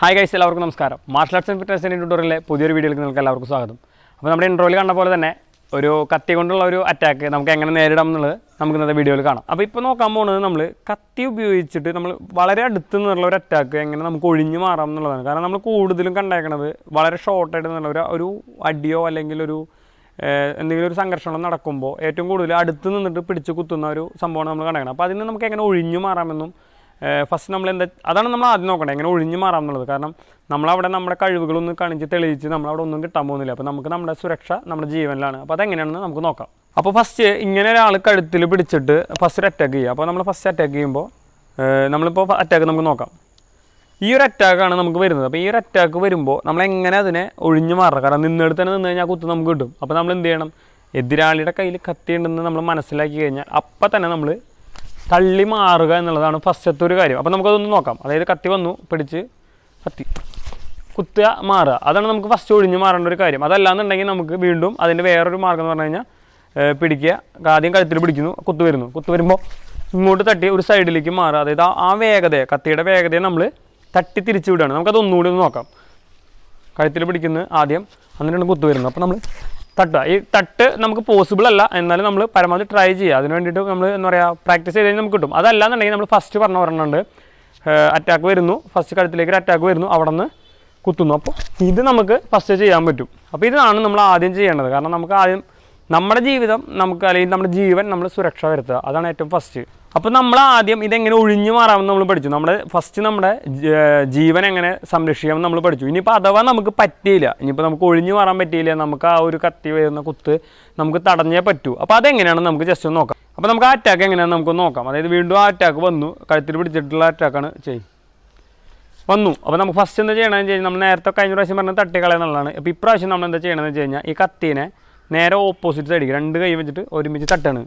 Hi guys, എല്ലാവർക്കും നമസ്കാരം. Martial arts and fitness ട്യൂട്ടോറിയലിലെ പുതിയൊരു വീഡിയോയിലേക്ക് നിങ്ങൾക്ക് എല്ലാവർക്കും സ്വാഗതം. അപ്പോൾ നമ്മുടെ ഇൻട്രോയിൽ കണ്ട പോലെ തന്നെ ഒരു കത്തി കൊണ്ടുള്ള ഒരു അറ്റാക്ക് നമുക്ക് എങ്ങനെ നേരിടാം എന്നുള്ളത് നമുക്ക് ഇന്നത്തെ വീഡിയോയിൽ കാണാം. അപ്പോൾ ഇപ്പോൾ നോക്കാൻ പോകുന്നത് നമ്മൾ കത്തി ഉപയോഗിച്ചിട്ട് നമ്മൾ വളരെ അടുത്ത് നിന്നുള്ള ഒരു അറ്റാക്ക് എങ്ങനെ നമുക്ക് ഒഴിഞ്ഞു മാറാം എന്നുള്ളതാണ്. കാരണം നമ്മൾ കൂടുതലും കണ്ടേക്കണത് വളരെ ഷോർട്ടായിട്ട് നിന്നുള്ള ഒരു അടിയോ അല്ലെങ്കിൽ എന്തെങ്കിലും ഒരു സംഘർഷങ്ങൾ നടക്കുമ്പോൾ ഏറ്റവും കൂടുതൽ അടുത്ത് നിന്നിട്ട് പിടിച്ച് കുത്തുന്ന ഒരു സംഭവമാണ് നമ്മൾ കണ്ടേക്കണം. അപ്പോൾ അതിന് നമുക്ക് എങ്ങനെ ഒഴിഞ്ഞു മാറാമെന്നും ഫസ്റ്റ് നമ്മൾ അതാണ് നമ്മൾ ആദ്യം നോക്കേണ്ടത്, എങ്ങനെ ഒഴിഞ്ഞു മാറാം എന്നുള്ളത്. കാരണം നമ്മളവിടെ നമ്മുടെ കഴിവുകളൊന്നും കാണിച്ച് തെളിയിച്ച് നമ്മളവിടെ ഒന്നും കിട്ടാൻ പോകുന്നില്ല. അപ്പോൾ നമുക്ക് നമ്മുടെ സുരക്ഷ നമ്മുടെ ജീവനിലാണ്. അപ്പോൾ അതെങ്ങനെയാണെന്ന് നമുക്ക് നോക്കാം. അപ്പോൾ ഫസ്റ്റ് ഇങ്ങനെ ഒരാൾ കഴുത്തിൽ പിടിച്ചിട്ട് ഫസ്റ്റ് ഒരു അറ്റാക്ക് ചെയ്യുക. അപ്പോൾ നമ്മൾ ഫസ്റ്റ് അറ്റാക്ക് ചെയ്യുമ്പോൾ നമ്മളിപ്പോൾ അറ്റാക്ക് നമുക്ക് നോക്കാം. ഈ ഒരു അറ്റാക്കാണ് നമുക്ക് വരുന്നത്. അപ്പോൾ ഈ ഒരു അറ്റാക്ക് വരുമ്പോൾ നമ്മളെങ്ങനെ അതിനെ ഒഴിഞ്ഞു മാറണം. കാരണം നിന്നെടുത്ത് തന്നെ നിന്ന് കഴിഞ്ഞാൽ കുത്ത് നമുക്ക് കിട്ടും. അപ്പോൾ നമ്മൾ എന്ത് ചെയ്യണം, എതിരാളിയുടെ കയ്യിൽ കത്തി ഉണ്ടെന്ന് നമ്മൾ മനസ്സിലാക്കി കഴിഞ്ഞാൽ അപ്പം തന്നെ നമ്മൾ തള്ളി മാറുക എന്നുള്ളതാണ് ഫസ്റ്റത്തെ ഒരു കാര്യം. അപ്പോൾ നമുക്കതൊന്ന് നോക്കാം. അതായത് കത്തി വന്നു, പിടിച്ച് കത്തി കുത്തുക, മാറുക, അതാണ് നമുക്ക് ഫസ്റ്റ് ഒഴിഞ്ഞു മാറേണ്ട ഒരു കാര്യം. അതല്ലാന്നുണ്ടെങ്കിൽ നമുക്ക് വീണ്ടും അതിൻ്റെ വേറൊരു മാർഗ്ഗം എന്ന് പറഞ്ഞു കഴിഞ്ഞാൽ പിടിക്കുക. ആദ്യം കഴുത്തിൽ പിടിക്കുന്നു, കുത്തു വരുമ്പോൾ ഇങ്ങോട്ട് തട്ടി ഒരു സൈഡിലേക്ക് മാറുക. അതായത് ആ വേഗതയെ, കത്തിയുടെ വേഗതയെ നമ്മൾ തട്ടി തിരിച്ചു വിടുകയാണ്. നമുക്കത് ഒന്നുകൂടി ഒന്ന് നോക്കാം. കഴുത്തിൽ പിടിക്കുന്നത് ആദ്യം, എന്നിട്ടാണ് കുത്തു വരുന്നത്. അപ്പോൾ നമ്മൾ തട്ടുക. ഈ തട്ട് നമുക്ക് പോസിബിൾ അല്ല, എന്നാലും നമ്മൾ പരമാവധി ട്രൈ ചെയ്യുക. അതിന് വേണ്ടിയിട്ട് നമ്മൾ എന്താ പറയുക, പ്രാക്ടീസ് ചെയ്ത് കഴിഞ്ഞാൽ നമുക്ക് കിട്ടും. അതല്ലാന്നുണ്ടെങ്കിൽ നമ്മൾ ഫസ്റ്റ് പറഞ്ഞുണ്ട്, അറ്റാക്ക് വരുന്നു, ഫസ്റ്റ് കഴുത്തിലേക്ക് ഒരു അറ്റാക്ക് വരുന്നു, അവിടെ നിന്ന് കുത്തുന്നു. അപ്പോൾ ഇത് നമുക്ക് ഫസ്റ്റ് ചെയ്യാൻ പറ്റും. അപ്പോൾ ഇതാണ് നമ്മൾ ആദ്യം ചെയ്യേണ്ടത്. കാരണം നമുക്ക് ആദ്യം നമ്മുടെ ജീവിതം അല്ലെങ്കിൽ നമ്മുടെ ജീവൻ നമ്മൾ സുരക്ഷ വരുത്തുക, അതാണ് ഏറ്റവും ഫസ്റ്റ്. അപ്പോൾ നമ്മൾ ആദ്യം ഇതെങ്ങനെ ഒഴിഞ്ഞു മാറാമെന്ന് നമ്മൾ പഠിച്ചു. നമ്മുടെ ജീവൻ എങ്ങനെ സംരക്ഷിക്കാമെന്ന് നമ്മൾ പഠിച്ചു. ഇനിയിപ്പോൾ അഥവാ നമുക്ക് പറ്റിയില്ല, ഇനിയിപ്പോൾ നമുക്ക് ഒഴിഞ്ഞു മാറാൻ പറ്റിയില്ല, നമുക്ക് ആ ഒരു കത്തി വരുന്ന കുത്ത് നമുക്ക് തടഞ്ഞേ പറ്റൂ. അപ്പോൾ അതെങ്ങനെയാണെന്ന് നമുക്ക് ജസ്റ്റ് ഒന്ന് നോക്കാം. അപ്പോൾ നമുക്ക് ആ അറ്റാക്ക് എങ്ങനെയാണെന്ന് നമുക്ക് നോക്കാം. അതായത് വീണ്ടും ആ അറ്റാക്ക് വന്നു, കഴുത്തിൽ പിടിച്ചിട്ടുള്ള അറ്റാക്കാണ് വന്നു. അപ്പോൾ നമുക്ക് ഫസ്റ്റ് എന്താ ചെയ്യണമെന്ന് വെച്ച് കഴിഞ്ഞാൽ, നമ്മൾ നേരത്തെ കഴിഞ്ഞ പ്രാവശ്യം പറഞ്ഞാൽ തട്ടിക്കളയെന്നുള്ളതാണ്. അപ്പോൾ ഇപ്രാവശ്യം നമ്മൾ എന്താ ചെയ്യണമെന്ന് വെച്ച് കഴിഞ്ഞാൽ, ഈ കത്തീനെ നേരെ ഓപ്പോസിറ്റ് സൈഡിലേക്ക് രണ്ട് കൈ വെച്ചിട്ട് ഒരുമിച്ച് തട്ടാണ്.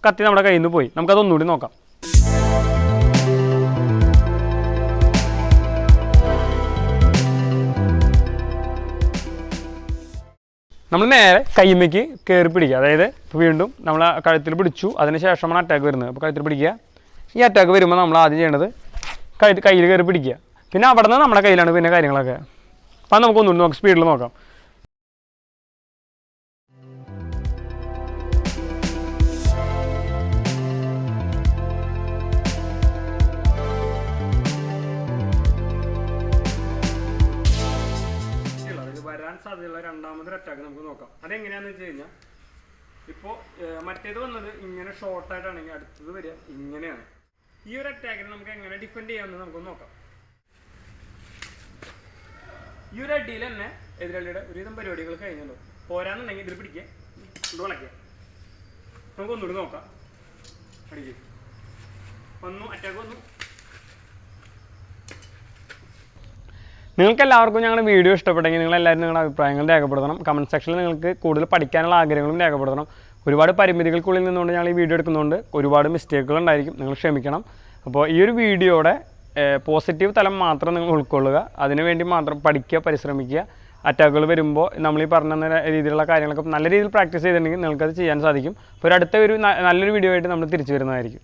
കത്തി നമ്മുടെ കയ്യിൽ നിന്ന് പോയി. നമുക്കതൊന്നുകൂടി നോക്കാം. നമ്മൾ നേരെ കൈമയ്ക്ക് കയറി പിടിക്കുക. അതായത് വീണ്ടും നമ്മൾ കഴുത്തിൽ പിടിച്ചു, അതിന് ശേഷമാണ് അറ്റാക്ക് വരുന്നത്. അപ്പോൾ കഴുത്തിൽ പിടിക്കുക. ഈ അറ്റാക്ക് വരുമ്പോൾ നമ്മൾ ആദ്യം ചെയ്യേണ്ടത് കയ്യിൽ കയറി പിടിക്കുക. പിന്നെ അവിടെ നിന്ന് നമ്മുടെ കയ്യിലാണ് പിന്നെ കാര്യങ്ങളൊക്കെ. അപ്പോൾ നമുക്കൊന്നുകൂടി നോക്കാം, സ്പീഡിൽ നോക്കാം. വരാൻ സാധ്യതയുള്ള രണ്ടാമതൊരു അറ്റാക്ക് നമുക്ക് നോക്കാം. അതെങ്ങനെയാണെന്ന് വെച്ച് കഴിഞ്ഞാൽ, ഇപ്പോൾ മറ്റേത് വന്നത് ഇങ്ങനെ ഷോർട്ടായിട്ടാണെങ്കിൽ അടുത്തത് വരിക ഇങ്ങനെയാണ്. ഈ ഒരു അറ്റാക്കിനെ നമുക്ക് എങ്ങനെ ഡിഫെൻഡ് ചെയ്യാമെന്ന് നമുക്കൊന്ന് നോക്കാം. ഈ ഒരു അടിയിൽ തന്നെ എതിരാളിയുടെ ഒരുവിധം പരിപാടികൾ കഴിഞ്ഞല്ലോ. പോരാന്നുണ്ടെങ്കിൽ ഇതിൽ പിടിക്കുക, ഇത് വളയ്ക്കുക. നമുക്കൊന്നുകൂടി നോക്കാം. അടിക്കുക വന്നു, അറ്റാക്ക് വന്നു. നിങ്ങൾക്ക് എല്ലാവർക്കും ഞങ്ങളുടെ വീഡിയോ ഇഷ്ടപ്പെട്ടെങ്കിൽ നിങ്ങളെല്ലാവരും നിങ്ങളുടെ അഭിപ്രായങ്ങൾ രേഖപ്പെടുത്തണം. കമൻറ്റ് സെക്ഷനിൽ നിങ്ങൾക്ക് കൂടുതൽ പഠിക്കാനുള്ള ആഗ്രഹങ്ങളും രേഖപ്പെടുത്തണം. ഒരുപാട് പരിമിതികൾക്കുള്ളിൽ നിന്നുകൊണ്ട് ഞങ്ങൾ ഈ വീഡിയോ എടുക്കുന്നതുകൊണ്ട് ഒരുപാട് മിസ്റ്റേക്കുകൾ ഉണ്ടായിരിക്കും, നിങ്ങൾ ക്ഷമിക്കണം. അപ്പോൾ ഈ ഒരു വീഡിയോയുടെ പോസിറ്റീവ് തലം മാത്രം നിങ്ങൾ ഉൾക്കൊള്ളുക. അതിനുവേണ്ടി മാത്രം പഠിക്കുക, പരിശ്രമിക്കുക. അറ്റാക്കുകൾ വരുമ്പോൾ നമ്മൾ ഈ പറഞ്ഞ രീതിയിലുള്ള കാര്യങ്ങളൊക്കെ നല്ല രീതിയിൽ പ്രാക്ടീസ് ചെയ്തിട്ടുണ്ടെങ്കിൽ നിങ്ങൾക്കത് ചെയ്യാൻ സാധിക്കും. അപ്പോൾ അടുത്ത നല്ലൊരു വീഡിയോ ആയിട്ട് നമ്മൾ തിരിച്ചു വരുന്നതായിരിക്കും.